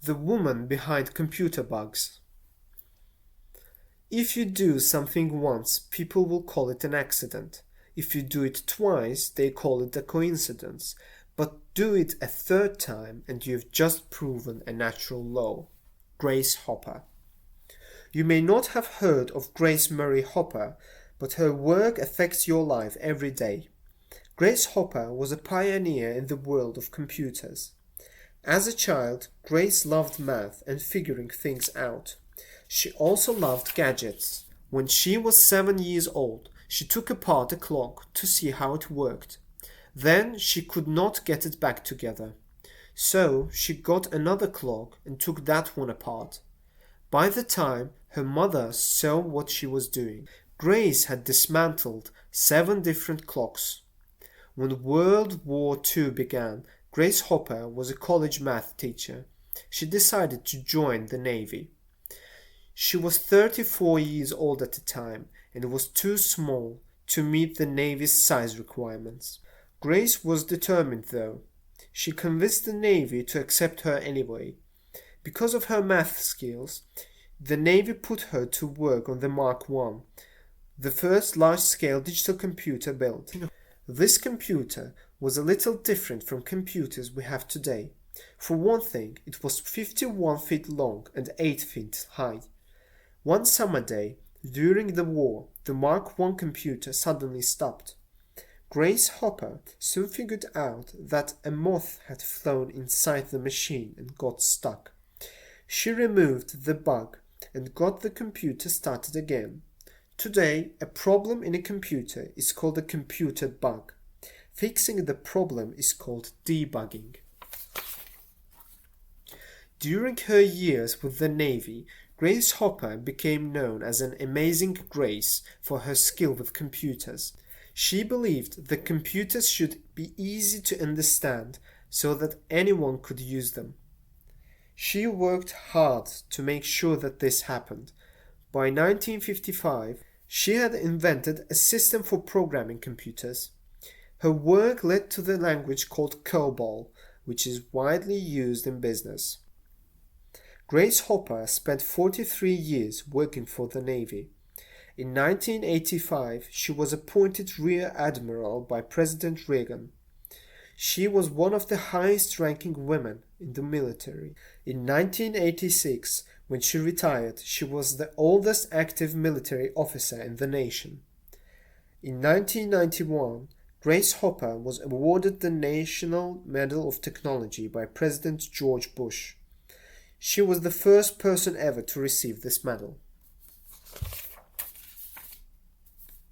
The woman behind computer bugs. If you do something once, people will call it an accident. If you do it twice, they call it a coincidence. But do it a third time and you've just proven a natural law. Grace Hopper. You may not have heard of Grace Murray Hopper, but her work affects your life every day. Grace Hopper was a pioneer in the world of computers. As a child, Grace loved math and figuring things out. She also loved gadgets. When she was 7 years old, she took apart a clock to see how it worked. Then she could not get it back together. So she got another clock and took that one apart. By the time her mother saw what she was doing, Grace had dismantled 7 different clocks. When World War II began, Grace Hopper was a college math teacher. She decided to join the Navy. She was 34 years old at the time and was too small to meet the Navy's size requirements. Grace was determined though. She convinced the Navy to accept her anyway. Because of her math skills, the Navy put her to work on the Mark I, the first large-scale digital computer built. This computer was a little different from computers we have today. For one thing, it was 51 feet long and 8 feet high. One summer day, during the war, the Mark I computer suddenly stopped. Grace Hopper soon figured out that a moth had flown inside the machine and got stuck. She removed the bug and got the computer started again. Today, a problem in a computer is called a computer bug. Fixing the problem is called debugging. During her years with the Navy, Grace Hopper became known as an amazing Grace for her skill with computers. She believed that computers should be easy to understand so that anyone could use them. She worked hard to make sure that this happened. By 1955, she had invented a system for programming computers. Her work led to the language called COBOL, which is widely used in business. Grace Hopper spent 43 years working for the Navy. In 1985, she was appointed Rear Admiral by President Reagan. She was one of the highest-ranking women in the military. In 1986, when she retired, she was the oldest active military officer in the nation. In 1991, Grace Hopper was awarded the National Medal of Technology by President George Bush. She was the first person ever to receive this medal.